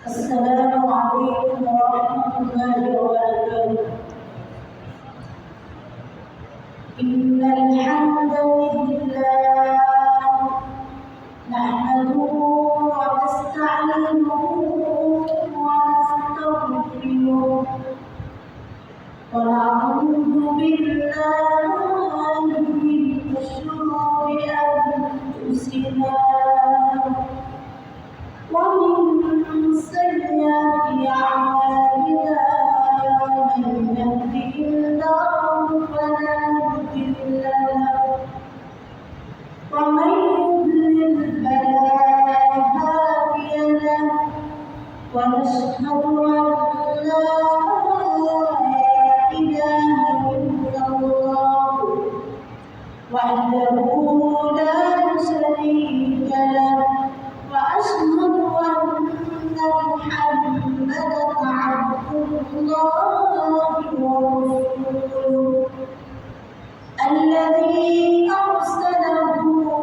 السلام عليكم ورحمة الله وبركاته. إن الحمد لله نحمده ونستعينه ونستغفره ونعوذ بالله من شرور أنفسنا ومن سيئات أعمالنا، من يهده الله فلا مضل له ومن يضلل فلا هادي له، ونشهد أن لا إله إلا الله وحده لا شريك له، وأشهد أن محمدا عبد الله ورسوله الذي أرسله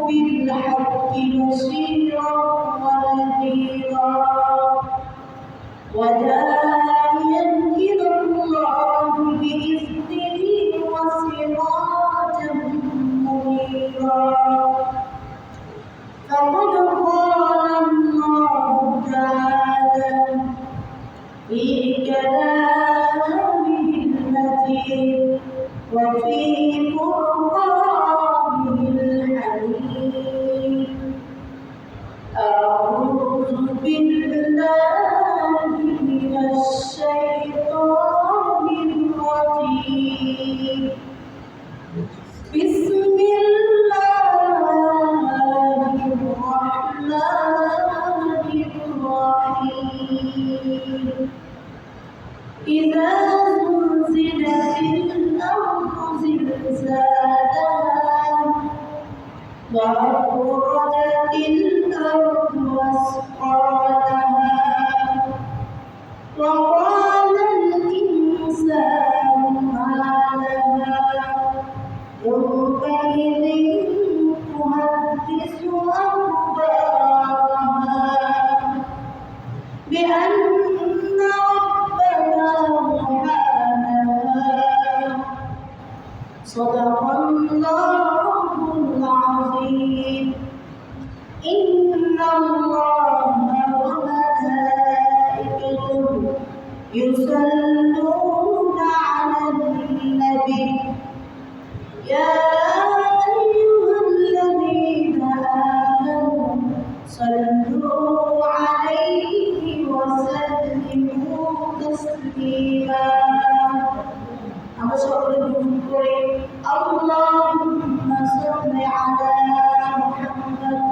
بالحق بشيرا ونذيرا وداعيا إلى الله بإذنه وسراجا منيرا. فقد قال الله تعالى في كلامه المجيد وفي قرآنه الحميد: أعوذ بالله من الشيطان الرجيم. بسم الله الرحمن الرحيم. إذا زلزلت الأرض زلزالها وأخرجت الأرض أثقالها وقال الإنسان ما لها يومئذ تحدث أخبارها بأن ربك أوحاها. صدق الله العظيم. إن الله وملائكته يصلون على النبي يا أيها الذين آمنوا صلوا عليه وسلموا تسليما. আমরা সকলে দুরূদ পড়ি اللهم صل على محمد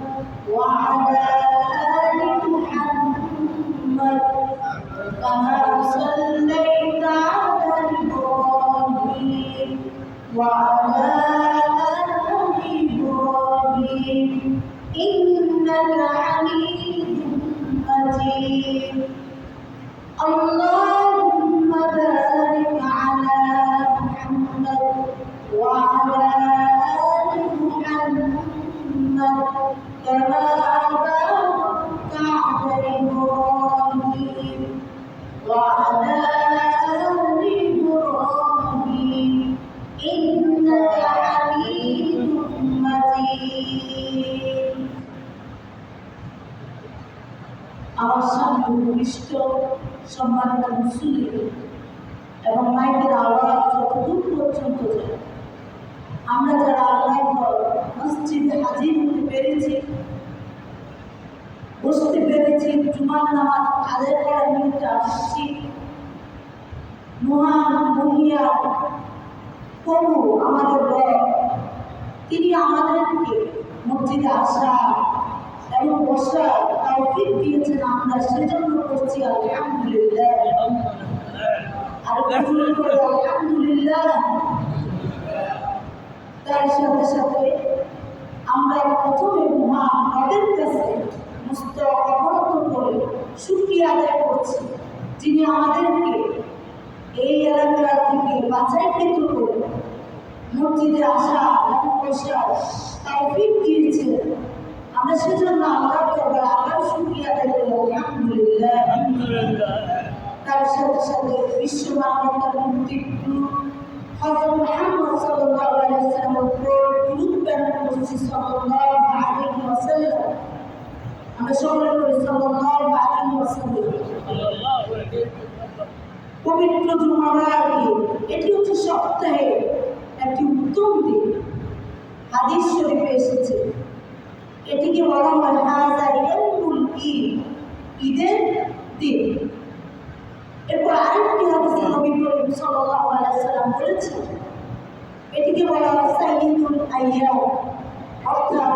وعلى آل محمد كما صليت على إبراهيم وعلى آل إبراهيم إنك حميد مجيد. اللهم بارك على محمد وعلى آل محمد كما باركت على إبراهيم وعلى آل إبراهيم إنك حميد مجيد. আমার সামনে উপবিষ্ট সম্মানিত মুসলিম এবং মাইকের আওয়াজ যতদূর পর্যন্ত যায়, আমরা যারা আল্লাহর ঘর মসজিদে হাজির হতে পেরেছি, বসতে পেরেছি, জুমার নামাজ আদায় করার নিমিত্তে আসছি, মহান মহিয়ান প্রভু আমাদের রব, তিনি আমাদেরকে মসজিদে আসা এবং বসার তৌফিক দিয়েছেন। আমরা সেজন্য করছি আলহামদুলিল্লাহ। আর আলহামদুলিল্লাহ। তার সাথে সাথে আমরা প্রথমে মহান রবের কাছে মস্তক অবনত করে শুকরিয়া আদায় করছি, যিনি আমাদেরকে এই এলাকা থেকে বাছাইকৃত করে মসজিদে আসা এবং বসার তৌফিক দিয়েছেন। আমরা সেজন্য আল্লাহর দরবারে আল্লাহর শুকরিয়া আদায় করি। আলহামদুলিল্লাহ। বিশ্ব মানবতার মুক্তির হযরত মুহাম্মদ সাল্লাল্লাহু আলাইহি ওয়াসাল্লামের উপর দুরূদ প্রেরণ করছি সাল্লাল্লাহু আলাইহি ওয়াসাল্লাম। আমরা সকলে করি সাল্লাল্লাহু আলাইহি ওয়াসাল্লাম। পবিত্র জুমাবার দিন, এটি হচ্ছে সপ্তাহে একটি উত্তম দিন। হাদিস শরীফে এসেছে এটিকে বলা হয় হাযা ইয়াউমুল ঈদ, ঈদের দিন। এরপর আরেকটি হাদিসে নবী করিম সাল্লাল্লাহু আলাইহি ওয়াসাল্লাম বলেছেন এটিকে বলা হয় সাইয়্যিদুল আইয়াম, অর্থাৎ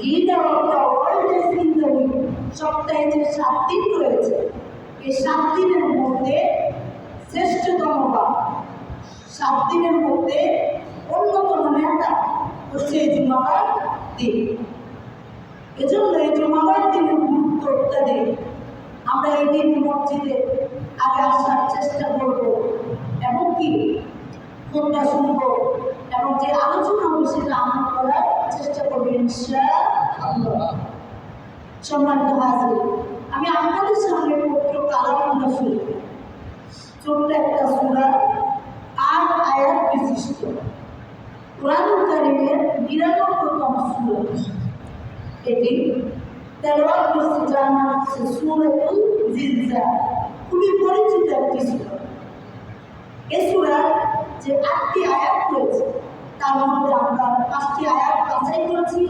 leader of the world is in the week. সপ্তাহে যে 7 দিন রয়েছে এই 7 দিনের মধ্যে শ্রেষ্ঠতম বা 7 দিনের মধ্যে অন্যতম নেতা হচ্ছে এই জুমাবার দিন। এজন্য এই জুমাবার দিনের গুরুত্ব অত্যাধিক। আমরা এই দিন মসজিদে আগে আসার চেষ্টা করব এবং কি খুতবা শুনব এবং যে আলোচনা হবে সেটা আমল করার চেষ্টা করবো ইনশাআল্লাহ। সম্মানিত হাজির, আমি আপনাদের সামনে পবিত্র কালামুল্লাহ শরীফ, ছোট্ট একটা সূরা 8 আয়াত বিশিষ্ট কোরআনুল কারীমের ৯২তম সূরা। এটি তেলাওয়াত করছি, যার নাম হচ্ছে সূরাতুল জিলজাল। খুবই পরিচিত একটি সূরা। এই সূরার যে 8টি আয়াত রয়েছে তার মধ্যে আমরা 5টি আয়াত বাছাই করেছি।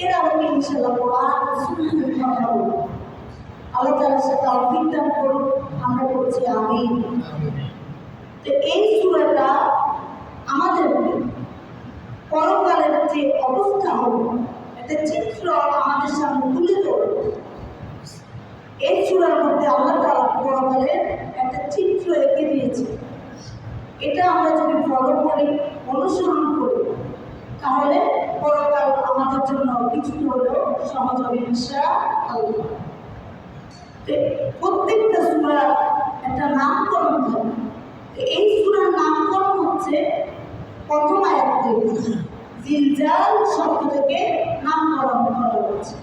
এর আগে ইনশাআল্লাহ কোরআন ও সুন্নাহর কথা বলব। আল্লাহ তাআলা সে তৌফিক দান করুন, আমরা বলছি আমিন। তো এই সূরাটা আমাদেরকে পরকালের যে অবস্থা হবে একটা চিত্র আমাদের সামনে তুলে ধরবে। এই সূরার মধ্যে আল্লাহ তাআলা পরকালের একটা চিত্র এঁকে দিয়েছে। এটা আমরা যদি ফলো করি, অনুসরণ করি, তাহলে পরকাল আমাদের জন্য কিছু হলেও সহজ হবে ইনশাআল্লাহ। প্রত্যেকটা সূরার একটা নামকরণ থাকে। এই সূরার নামকরণ হচ্ছে প্রথম আয়াত থেকে জিলজাল শব্দ থেকে নামকরণ করা হয়েছে।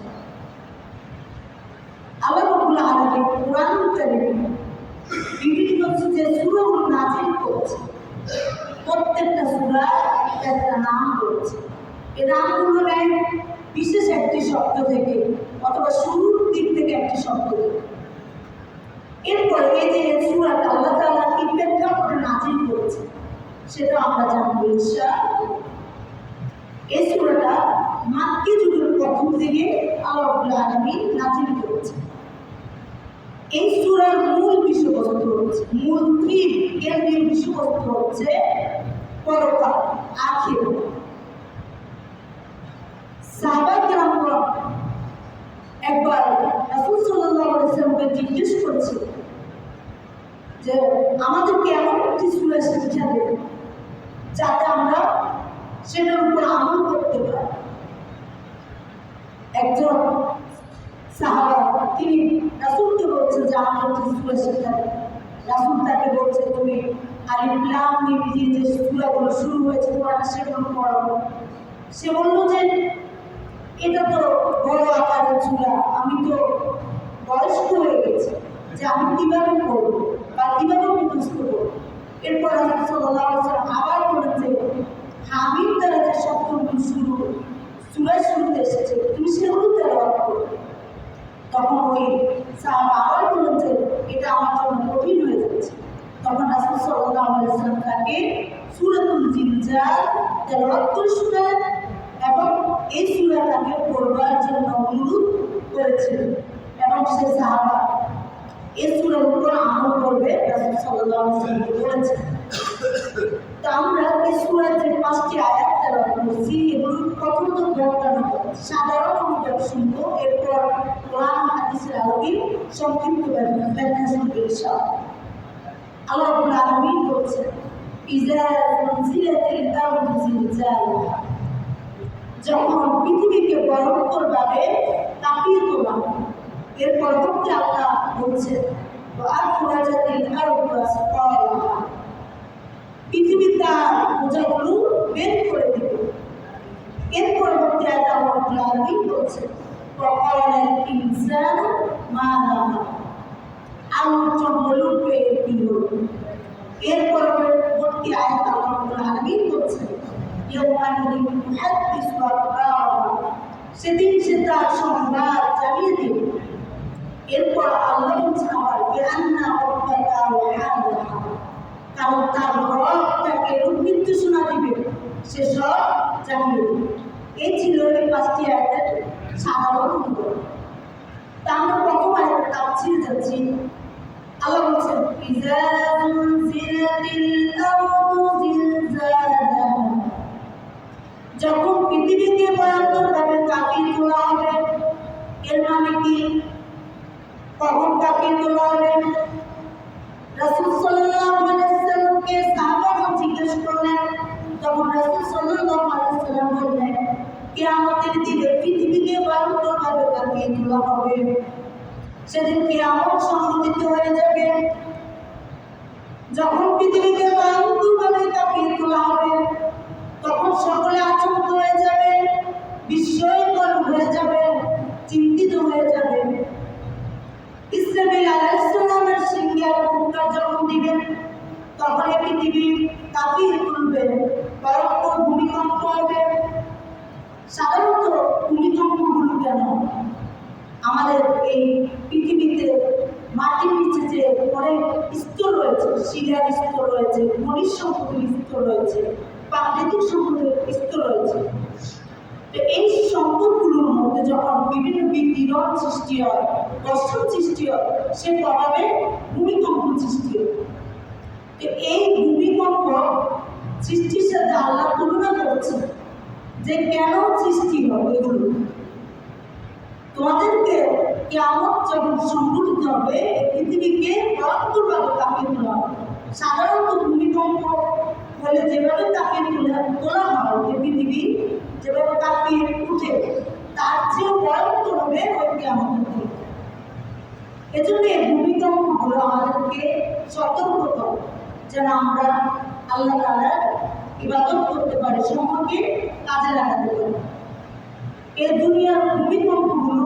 আল্লাহ রাব্বুল আলামিন কোরআনুল কারীমে বিভিন্ন যে সূরাগুলো নাযিল করেছে প্রত্যেকটা সূরা একটা নাম রয়েছে। এই নামগুলো নেয় বিশেষ একটি শব্দ থেকে অথবা শুরুর দিক থেকে একটি শব্দ থেকে। এরপর এই যে সূরাটা আল্লাহ তাআলা কি প্রেক্ষাপটে নাযিল করেছে সেটা আমরা জানবো ইনশাআল্লাহ। এই সূরাটা মাক্কি যুগের প্রথম দিকে আল্লাহ রাব্বুল আলামিন নাযিল করেছে। এই সূরার মূল বিষয়বস্তু হচ্ছে, মূল থিম, কেন্দ্রীয় বিষয়বস্তু হচ্ছে পরকাল, আখিরাত। সাহাবায়ে কেরামগণ একবার রাসূল সাল্লাল্লাহু আলাইহি ওয়াসাল্লামকে জিজ্ঞেস করেছে যে আমাদেরকে এমন একটি সূরা শিক্ষা দেন যাতে আমরা সেটার উপর আমল করতে পারি। একজন সাহাবা তিনি রাসূলকে বলছেন যে আমার একটি সূরা শিক্ষা দেন। রাসূল তাকে বলছে তুমি আলিফ লাম মিম দিয়ে যে সূরাগুলো শুরু হয়েছে কোরআনে সেগুলো পড়ো। সে বলল যে এটা তো বড় আকারের সূরা, আমি তো বয়স্ক হয়ে গেছি যে আমি কিভাবে পড়বো বা কিভাবে মুখস্থ করবো। এরপর রাসূল সাল্লাল্লাহু আলাইহি ওয়াসাল্লাম আবার বলেছে হামিদ দ্বারা যে শব্দগুলো সূরার শুরুতে এসেছে তুমি সেগুলো তেলাওয়াত করো। তখন ওই সাহাবা আবার বললেন যে এটা আমার জন্য কঠিন হয়ে যাচ্ছে। তখন রাসূল সাল্লাল্লাহু আলাইহি ওয়াসাল্লাম তাকে সূরাতুল জিলজাল তেলাওয়াত করে শোনালেন এবং এই সূরাটাকে পড়বার জন্য অনুরোধ করেছিলেন এবং সে সাহাবা এই সূরার উপর আমল করবে রাসূল সাল্লাল্লাহু আলাইহি ওয়াসাল্লাম বলেছেন। তো আমরা এই সূরার যে 5টি আয়াত তেলাওয়াত করছি এগুলো প্রথমত সাধারণ অনুবাদ শুনবো, এরপর কোরআন হাদিসের আলোকে সংক্ষিপ্ত ব্যাখ্যা শুনবো ইনশাআল্লাহ। আল্লাহ রাব্বুল আলামিন বলছেন ইযা যুলজিলাতিল আরদু জিলজালাহা, যখন পৃথিবীকে ভয়ঙ্করভাবে কাঁপিয়ে তোলা। এর পরবর্তী আল্লাহ বলছেন ওয়া আখরাজাতিল আরদু আসফালাহা, পৃথিবী তার বোঝাগুলো বের করে দেবে। এর পরবর্তী আয়াত আল্লাহ রাব্বুল আলামিন বলছেন ওয়াকালাল ইনসানু মা লাহা, আলোচনা বলবে কি হলো। সেদিন সে তার সংবাদ জানিয়ে দেবে। এরপর আল্লাহ কারণ তার রব তাকে রূপ নির্দেশনা দিবে, সে সব জানিয়ে দেবে। এই ছিল এই 5টি আয়াতের সাধারণ উত্তর। তা আমরা প্রথম আয়াত তাফসীরে যাচ্ছি। আল্লাহ বলছেন ইযা যুলজিলাতিল আরদু জিলজালাহা, যখন পৃথিবীকে ভয়ঙ্করভাবে কাঁপিয়ে তোলা হবে। এর মানে কি? কখন কাঁপিয়ে তোলা হবে? রাসূল সাল্লাল্লাহু আলাইহি ওয়াসাল্লামকে সাহাবারা জিজ্ঞেস করলেন, তখন রাসূল সাল্লাল্লাহু আলাইহি ওয়াসাল্লাম বললেন, কিয়ামতের দিনে পৃথিবীকে ভয়ঙ্করভাবে কাঁপিয়ে তোলা হবে। সেদিন কিয়ামত সংঘটিত হয়ে যাবে। যখন পৃথিবীকে ভয়ঙ্করভাবে কাঁপিয়ে তোলা হবে, তখন সকলে আচমক হয়ে যাবে, বিস্ময়কর হয়ে যাবে, চিন্তিত হয়ে যাবে। ইসরাফিল আলাইহিস সালামের সিংহের ফুৎকার যখন দিবেন, তখন এই পৃথিবী কাঁপিয়ে তুলবে, ভয়ঙ্কর ভূমিকম্প হবে। সাধারণত ভূমিকম্পগুলো কেন? আমাদের এই পৃথিবীতে মাটির নিচে যে অনেক স্তর রয়েছে, শিলার স্তর রয়েছে, খনিজ সম্পদের স্তর রয়েছে, প্রাকৃতিক সম্পদের স্তর রয়েছে। তো এই সম্পদগুলোর মধ্যে যখন বিভিন্ন বিকিরণ সৃষ্টি হয়, ঘর্ষণ সৃষ্টি হয়, সে প্রভাবে ভূমিকম্প সৃষ্টি হয়। তো এই ভূমিকম্প সৃষ্টির সাথে আল্লাহ তুলনা করছে যে কেন সৃষ্টি হয় এগুলো। তোমাদেরকে কিয়ামত যখন সংঘটিত হবে, পৃথিবীকে ভয়ঙ্করভাবে কাঁপিয়ে তোলা হবে। সাধারণত ভূমিকম্প হলে যেভাবে কাঁপিয়ে তোলা হয়, যে পৃথিবী যেভাবে কাঁপিয়ে উঠে, তার চেয়েও ভয়ঙ্কর হবে ওই কিয়ামতের দিন। এজন্য এই ভূমিকম্পগুলো আমাদেরকে সতর্ক করে, যেন আমরা আল্লাহ তাআলার ইবাদত করতে পারি, সময়কে কাজে লাগাতে পারি। এই দুনিয়ার ভূমিকম্পগুলো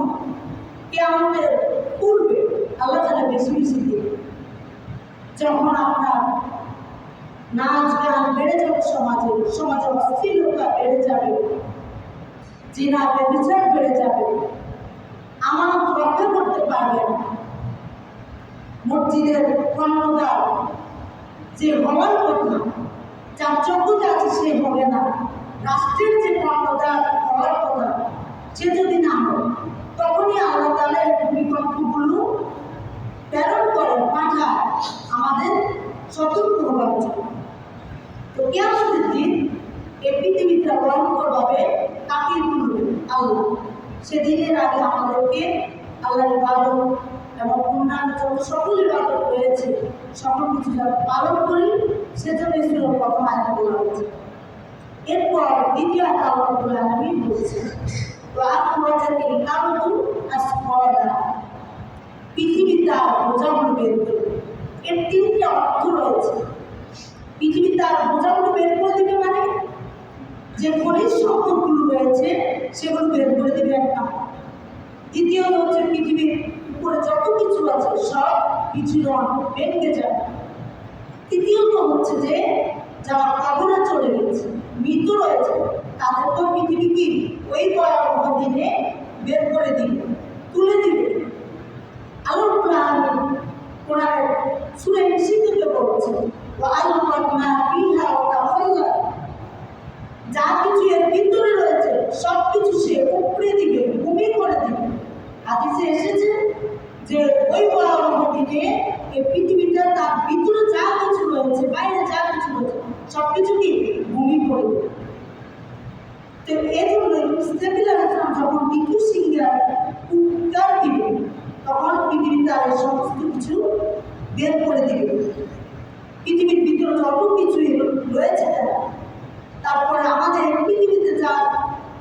কিয়ামতের পূর্বে আল্লাহ তাআলা বেশি বেশি দেবে। যখন আপনার নাচ গান বেড়ে যাবে, সমাজে অশ্লীলতা বেড়ে যাবে, জিনা ব্যভিচার বেড়ে যাবে, আমানত রক্ষা করতে পারবে না, মসজিদের কর্ণধার যে হওয়ার কথা, যার যোগ্যতা আছে সে হবে না, রাষ্ট্রের যে কর্ণধার হওয়ার কথা সে যদি না হয়, তখনই আল্লাহ তাআলা ভূমিকম্পগুলো প্রেরণ করেন, পাঠায় আমাদের সতর্ক হওয়ার জন্য। তো কিয়ামতের দিন এই পৃথিবীটা ভয়ঙ্করভাবে কাঁপিয়ে তুলবে আল্লাহ। সেদিনের আগে আমাদেরকে আল্লাহর ইবাদত এবং অন্যান্য যত সকল ইবাদত রয়েছে, সকল কিছু যাতে পালন করি, সেজন্য ইসলামের প্রথম আয়াতে বলা হয়েছে। এরপর দ্বিতীয় আয়াতে আল্লাহ রাব্বুল আলামিন বলছেন, পৃথিবী তার বোঝাগুলো বের করবে। এর 3টা অর্থ রয়েছে। পৃথিবী তার বোঝাগুলো বের করে দেবে মানে যে খনিজ সম্পদগুলো রয়েছে সেগুলো বের করে দেবে একটা। দ্বিতীয়ত হচ্ছে পৃথিবীর উপরে যত কিছু আছে সব বিচূর্ণ ভেঙে যাবে। তৃতীয়ত হচ্ছে যে যারা কবরে চলে গেছে, মৃত রয়েছে, তাদেরকেও পৃথিবী কি ওই ভয়াবহ দিনে বের করে দিবে, তুলে দিবে। আল্লাহ রাব্বুল আলামিন কোরআনের সূরা ইসরাতে বলেছেন, ওয়া আলকাত মা ফিহা ওয়া তাখাল্লাত, যা কিছু এর ভিতরে রয়েছে সব কিছু সে উপড়ে দিবে, ভূমি করে দিবে। হাদিসে এসেছে যে ওই ভয়াবহ দিনে এই পৃথিবীটা তার ভিতরে যা কিছু রয়েছে, বাইরে যা কিছু রয়েছে সব কিছু কি ভূমি করে দেবে। তো এই জন্য ইসরাফিল আলাইহিস সালাম যখন দ্বিতীয় সিংহার উত্তর দিবে, তখন পৃথিবী তার সমস্ত কিছু বের করে দিবে। পৃথিবীর ভিতরে যত কিছু রয়েছে তারপরে আমাদের পৃথিবীতে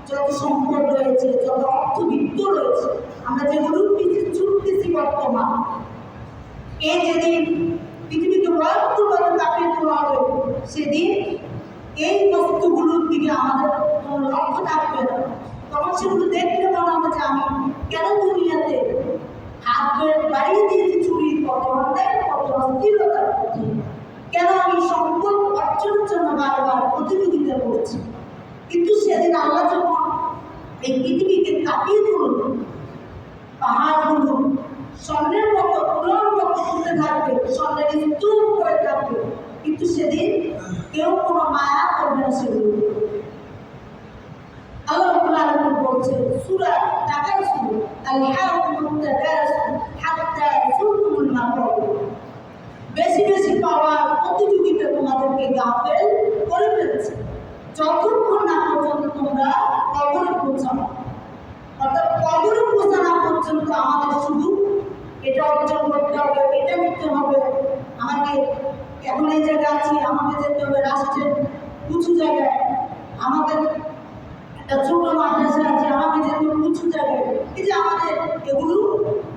যত সম্পদ রয়েছে, যত অর্থবিত্ত রয়েছে, আমরা যেগুলো ছুটতেছি বর্তমান, এই যেদিন পৃথিবীকে ভয়ঙ্করভাবে কাঁপিয়ে তোলা হবে, সেদিন এই বস্তুগুলোর দিকে আমাদের কোনো লক্ষ্য থাকবে না। তখন সেগুলো দেখলে মনে হবে যে আমি কেন দুনিয়াতে হাত বাড়িয়ে দিয়েছি চুরির পথে, অন্যায়ের পথে, অস্থিরতার পথে, কেন আমি সম্পদ অর্জনের জন্য বারবার প্রতিযোগিতা করছি। কিন্তু সেদিন কেউ কোনো মায়া করবে না সেগুলো। আল্লাহ রাব্বুল আলামিন বলছে সূরা তাকাসুর আল-হাকুমুত তাকাসুর হাত্তা যুরতুমুল মাকাবির, বেশি বেশি পাওয়ার প্রতিযোগিতা তোমাদেরকে গাফেল করে ফেলেছে যতক্ষণ না পর্যন্ত তোমরা কবরে পৌঁছানো। অর্থাৎ কবরে পৌঁছানো পর্যন্ত আমাদের শুধু এটা অর্জন করতে হবে, এটা নিতে হবে, আমাকে এখন এই জায়গায় আছি, আমাকে যেতে হবে রাষ্ট্রের উঁচু জায়গায়, আমাদের একটা ছোট মাদ্রাসা আছে, আমাকে যেতে হবে উঁচু জায়গায়। এই যে আমাদের এগুলো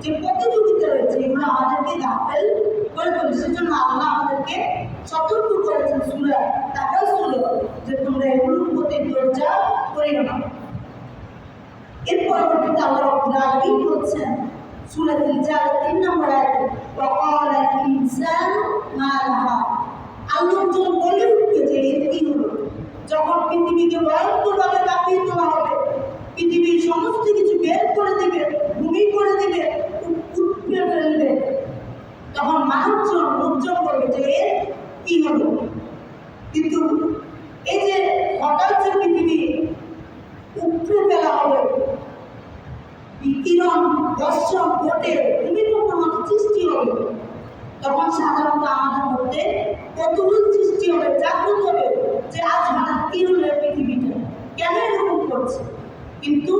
যে প্রতিযোগিতা রয়েছে এগুলো আমাদেরকে গাফেল করে ফেলে। সেজন্য আল্লাহ আমাদেরকে সতর্ক করেছেন সূরা তাকাসুরে যে তোমরা এগুলোর প্রতি দরজা করিও না। এর পরবর্তীতে আল্লাহ রাব্বুল আলামিন বলছেন সূরা তিজার 3 নম্বর আয়াতে ওয়া ক্বালা আল ইনসানু মা লাহা, আল্লাহজন বলে উঠবে যে এর কি হলো যখন পৃথিবীকে ভয়ঙ্করভাবে কাঁপিয়ে তোলা হবে, পৃথিবীর সমস্ত কিছু বের করে দিবে, ভূমি করে দিবে, উৎপে ফেলবে, তখন মানুষজন লোকজন বলবে যে এর কি হলো। কিন্তু এই যে হঠাৎ যে পৃথিবী উপড়ে ফেলা হবে, বিকিরণ বর্ষণ ঘটে ভূমিকম্প মতো সৃষ্টি হবে, তখন সাধারণত আমাদের মধ্যে কৌতূহল সৃষ্টি হবে, জাগ্রত হবে যে আজ হঠাৎ কি হলো পৃথিবীটা, কেন এরকম করছে। কিন্তু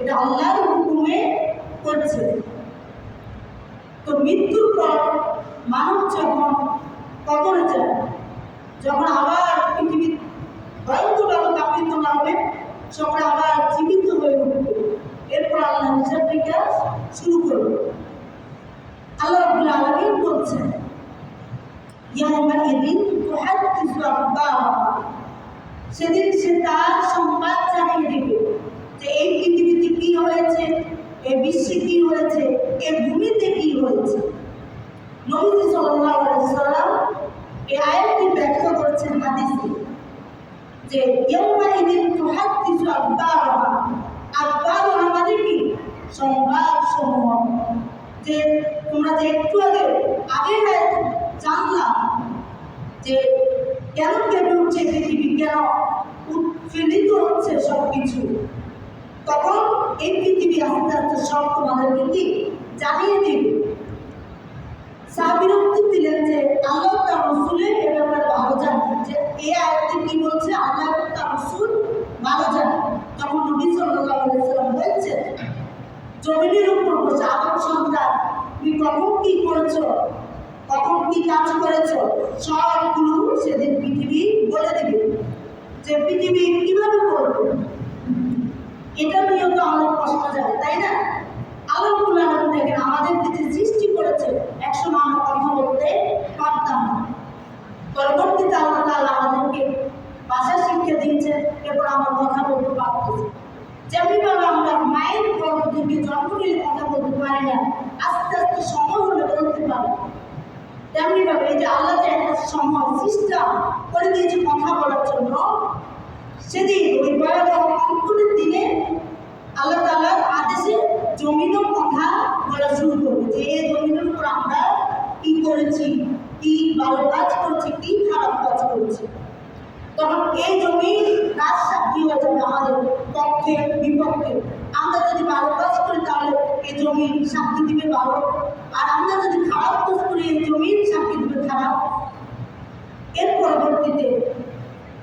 এটা আল্লাহর হুকুমে করছে। তো মৃত্যুর পর মানুষ যখন কবরে যায়, যখন আবার পৃথিবী ভয়ঙ্করভাবে কাঁপিত না হবে, সবাই আবার জীবিত হয়ে উঠবে, এরপর আল্লাহ হিসাব নিকাশ শুরু করবে। আল্লাহ রাব্বুল আলামিন বলছেন ইয়াউমাইযিন তুহাদ্দিসু আখবারাহা, সেদিন সে তার সংবাদ জানিয়ে দিবে যে এই পৃথিবীতে কি হয়েছে, এই বিশ্বে কি হয়েছে, এই ভূমিতে কি হয়েছে। নবী সাল্লাল্লাহু আলাইহি ওয়াসাল্লাম এই আয়াতটি ব্যাখ্যা করেছেন হাদিসে যে ইয়াউমাইযিন তুহাদ্দিসু আখবারাহা, আখবারাহা মানে কি সংবাদ সমূহ, যে তোমরা যে একটু আগে জানলাম যে কেন কেঁপে উঠছে পৃথিবী, কেন উৎফুল্লিত হচ্ছে সবকিছু, তখন এই পৃথিবী আস্তে আস্তে সব তোমাদেরকে কি জানিয়ে দিবে। সাহাবীরা উত্তর দিলেন যে আল্লাহ তার রাসূলের এ ব্যাপারে ভালো জানেন, যে এই আয়াতে কি বলছে আল্লাহ তার রাসূল ভালো জানেন। তখন নবী সাল্লাল্লাহু আলাইহি ওয়াসাল্লাম বলছেন জমিনের উপর বসে আদম সন্তান তুমি কখন কি করেছো, কখন কি কাজ করেছো, সবগুলো সেদিন পৃথিবী বলে দেবে যে পৃথিবী কিভাবে করবে। এটা নিয়ে তো আমাদের কষ্ট যায়, তাই না? আল্লাহ রাব্বুল আলামিন দেখেন আমাদেরকে যে সৃষ্টি করেছে, একসময় আমরা কথা বলতে পারতাম না, পরবর্তীতে আল্লাহ তাআলা আমাদেরকে ভাষা শিক্ষা দিয়েছে, এরপর আমরা কথা বলতে পারতেছি। যেমনিভাবে আমরা মায়ের গর্ভ থেকে জন্ম নিয়ে কথা বলতে পারি না, আস্তে আস্তে সময় হলে বলতে পারি, তেমনিভাবে এই যে আল্লাহ যে একটা সময় সিস্টেম করে দিয়েছে কথা বলার জন্য, সেদিন ওই ভয়াবহ অঙ্কুরের দিনে আল্লাহ তাআলার আদেশে জমিনও কথা বলা শুরু করবে যে এই জমিনের উপর আমরা কি করেছি, কি ভালো কাজ করেছি, কি খারাপ কাজ করেছি। তখন এই জমি রাজ সাক্ষী হয়ে যাবে আমাদের পক্ষে বিপক্ষে। আমরা যদি ভালো কাজ করি তাহলে এই জমি সাক্ষী দিবে ভালো, আর আমরা যদি খারাপ কাজ করি এই জমির সাক্ষী দিবে খারাপ। এর পরবর্তীতে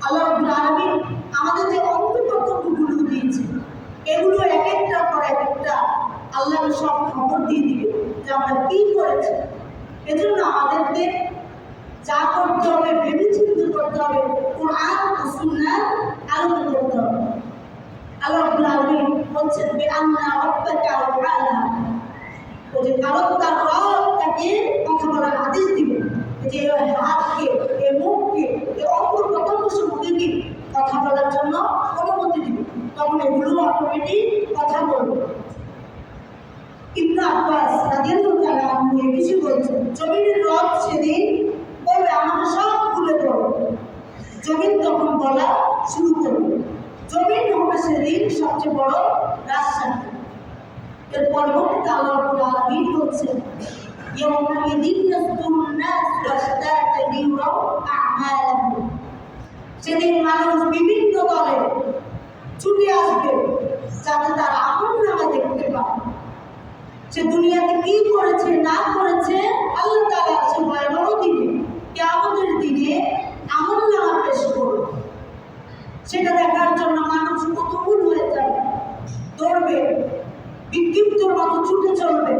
আল্লাহ রাব্বুল আলামিন আমাদের যে অঙ্গপ্রত্যঙ্গগুলো দিয়েছে এগুলো এক একটা পর এক একটা আল্লাহকে সব খবর দিয়ে দিবে যে আমরা কি করেছি। এজন্য আমাদেরকে যা করতে হবে ভেবেচিন্তে করতে হবে, কোরআন ও সুন্নাহ আলোচনা করতে হবে। আল্লাহ রাব্বুল আলামিন বলছেন বিআন্না রাব্বাকা আ'লা, তো যে কারণ তার রব তাকে কথা বলার আদেশ দিবে, যে হাতকে, এই মুখকে, এই অঙ্গ প্রত্যঙ্গ সমূহকে কথা বলার জন্য অনুমতি দিবে, তখন এগুলো অটোমেটিক কথা বলবে। ইবনে আব্বাস রাদিয়াল্লাহু তাআলা আনহু এই বিষয়ে বলছেন জমিনের রব সেদিন বলবে আমাকে সব ভুলে পড়ো, জমিন তখন বলা শুরু করবে। জমিন হবে সেদিন সবচেয়ে বড় রাজসাক্ষী। এর পরবর্তীতে আল্লাহ রাব্বুল আলামিন বলছেন ইয়াউমাইযিন ইয়াসদুরুন নাস ওয়াশতাতা লিউরাউ সেদিন মানুষ বিভিন্ন দলে ছুটে আসবে যাতে তার আমল নামা দেখতে পায়। সে দুনিয়াতে কি করেছে না করেছে আল্লাহ তাআলা সে ভয়াবহ দিনে কিয়ামতের দিনে আমল নামা পেশ করবে। সেটা দেখার জন্য মানুষ কতগুলো হয়ে যাবে, দৌড়বে, বিক্ষিপ্তর মতো ছুটে চলবে।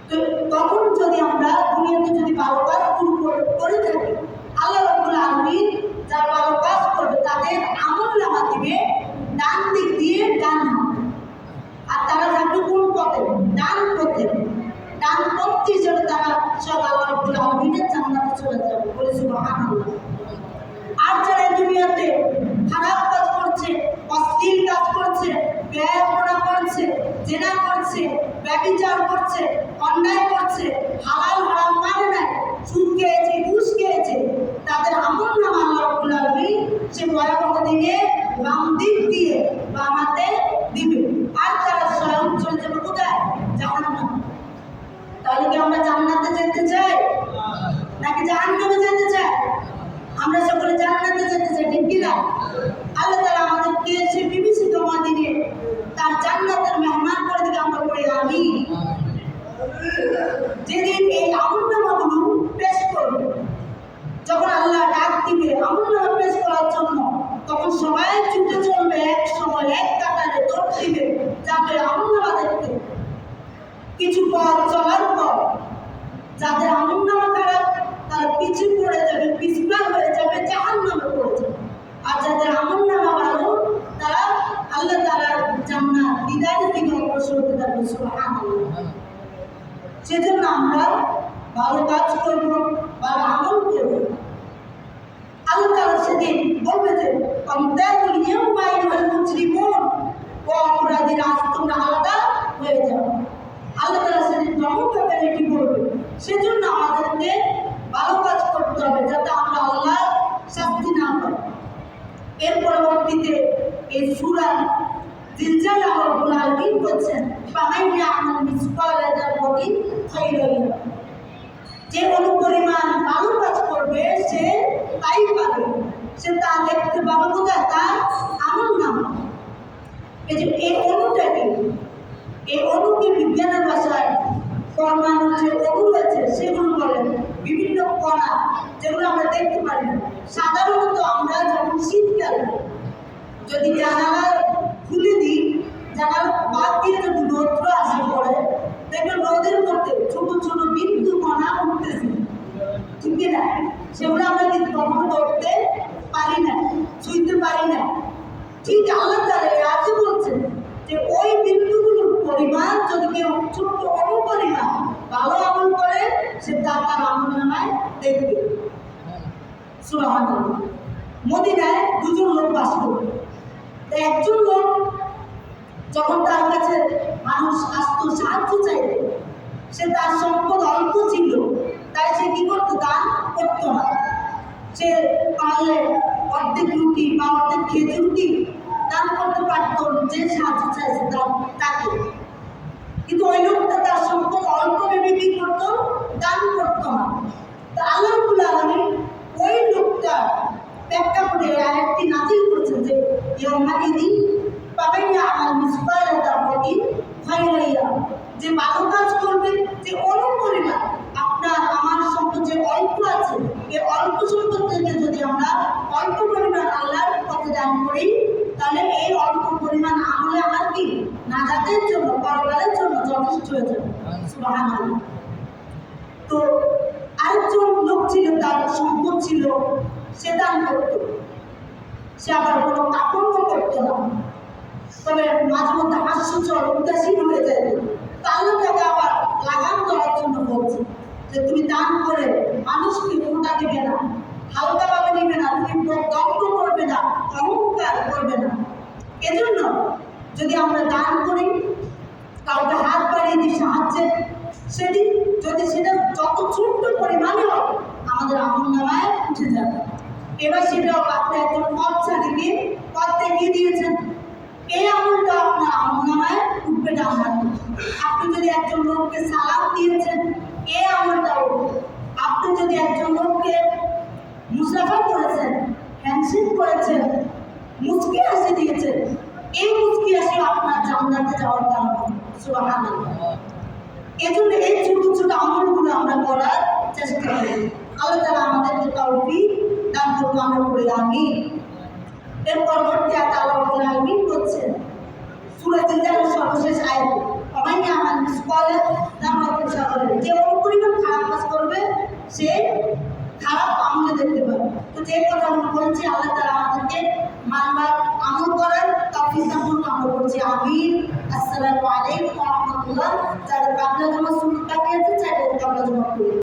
তো তখন যদি আমরা দুনিয়াতে যদি ভালো কাজ করে থাকি, আল্লাহ রাব্বুল আলামিন যারা ভালো কাজ করবে তাদের আমল নামা দিবে ডান দিক দিয়ে ডান হাতে, আর তারা থাকবে কোন পথে? ডান পথে। ডান পথে হিসেবে তারা সব আল্লাহ রাব্বুল আলামিনের জান্নাতে চলে যাবে। বলে সুবহানাল্লাহ। আর যারা দুনিয়াতে খারাপ কাজ করছে, অশ্লীল কাজ করছে, ব্যয়াপনা করছে, জেনা করছে, ব্যভিচার করছে, অন্যায় করছে, হালাল হারাম মানে নাই, সুদ খেয়েছে, ঘুষ খেয়েছে, তাদের আমল নামা আল্লাহ রাব্বুল আলামিন সে ভয়াবহ দিনে বাম দিক দিয়ে বামাতে দিবে। আর তারা স্বয়ং চলে যাবে কোথায়? জাহান্নামে। তাহলে কি আমরা জান্নাতে যেতে চাই নাকি জাহান্নামে যেতে চাই? আমরা সকলে জান্নাতে যেতে চাই, ঠিক কিনা? আল্লাহ তাআলা আমাদেরকে সে বিভীষিত দিনে তার জান্নাতের মেহমান করে দিকে আমরা বলি আমিন। যেদিন এই আমলনামাগুলো পেশ করবে, যখন আল্লাহ ডাক দিবে আমলনামা পেশ করার জন্য, তখন সবাই ছুটে চলবে, এক সময় এক কাতারে দৌড় দিবে যাবে আমলনামা দেখতে। কিছু পথ চলার পর যাদের আমলনামা খারাপ তারা পিছিয়ে পড়ে যাবে, পিছপা হয়ে যাবে, জাহান্নামে পড়ে যাবে। আর যাদের আমলনামা ভালো তারা আল্লাহ তাআলার জান্নাত দিদারের দিকে অগ্রসর হতে থাকবে। সুবহানাল্লাহ। সেজন্য আমরা ভালো কাজ করব, ভালো আমল করব। আল্লাহ তাআলা সেদিন বলবে যে আমতাকুল ইয়াউমা আইয়ুহাল মুজরিমুন, ও অপরাধীরা আজ তোমরা আলাদা হয়ে যাও। আল্লাহ তাআলা সেদিন জমকাবে এটি বলবে। সেজন্য আমাদেরকে ভালো কাজ করতে হবে যাতে আমরা আল্লাহর শাস্তি না পাই। এর পরবর্তীতে এই সূরা জিলজালা রাব্বুল আলামিন বলেছেন ফামান ইয়া'মাল মিসকালা যাররাতিন খায়রান ইয়ারা, যে অনুপরিমাণ ভালো কাজ করবে সে তাই পাবে, সে তা দেখতে পাবে কোথায়? তার আমলনামা। এই যে এই অনুটাকে, এই অনুকে বিজ্ঞানের ভাষায় পরমাণুর যে অণু রয়েছে সেগুলো বলেন বিভিন্ন কণা, যেগুলো আমরা দেখতে পারি না। সাধারণত আমরা যখন শীতকালে যদি জানালা খুলে দিই, জানালা বাদ দিয়ে যদি রৌদ্র আসে পড়ে, দেখবেন রোদের মধ্যে ছোট ছোট বিন্দু কণা উঠতেছে, ঠিক না? সেগুলো আমরা কিন্তু কখনো ধরতে পারি না, ছুঁইতে পারি না। ঠিক আল্লাহ তাআলা আজও বলছেন যে ওই বিন্দুগুলোর পরিমাণ যদি কেউ ছোট্ট অনুপরিমাণ ভালো আমল করে সে তার আমলনামায় দেখবে। সুবহানাল্লাহ। মদিনায় দুজন লোক বাস করত। একজন লোক যখন তার কাছে মানুষ আসতো সাহায্য চাইতে, সে তার সম্পদ অল্প ছিল, তাই সে কি করতো? দান করতো না। সে পারলে অর্ধেক রুটি বা অর্ধেক খেজুর কি দান করতে পারতো যে সাহায্য চাইছে তাকে। কিন্তু ওই লোকটা তার সম্পদ অল্প ভেবে কি করতো? দান করতো না। তা আল্লাহ রাব্বুল আলামিন ওই লোকটা প্রেক্ষাপটে আয়াতটি নাযিল করেছেন যে ইয়াউমাইদিন ফামান ইয়া'মাল মিসকালা যাররাতিন খায়রান ইয়ারা, যে ভালো কাজ করবে, যে অনুপরিমাণ আপনার আমার সম্পদ যে অল্প আছে, এই অল্প সম্পদ থেকে যদি আমরা অল্প পরিমাণ আল্লাহর পথে দান করি, তাহলে এই অল্প পরিমাণ আমলে আমার কি নাজাতের জন্য, পরকালের জন্য যথেষ্ট হয়ে যাবে। সুবহানাল্লাহ। তো আরেকজন লোক ছিল, তার সম্পদ ছিল, সে দান করত, সে আবার কোনো কাপড় করতো না, তবে মাঝে মধ্যে হাস্যচল উদাসীন হয়ে যায়। তাহলে তাকে আবার লাগাম দেওয়ার জন্য বলছে যে তুমি দান করে মানুষকে খোঁটা দিবে না, হালকাভাবে নিবে না, তুমি দগ্ধ করবে না, অহংকার করবে না। এজন্য যদি আমরা দান করি, কাউকে হাত বাড়িয়ে দিই সাহায্যে, সেদিন যদি সেটা যত ছোট্ট পরিমাণে হোক আমাদের আমলনামায় উঠে যাবে। এবার সেটাও আপনি একজন পথচারীকে পথ দেখিয়ে দিয়েছেন, এই আমলটা আপনার আমলনামায় উঠবে না। আপনি যদি একজন লোককে সালাম দিয়েছেন, এই আমলটা উঠবে। আপনি যদি একজন লোককে মুসাফা করেছেন, ইনশাআল্লাহ। যারা কাবলা জমা সুন্নত বাকি আছে চাইলে কাবলা জমা করে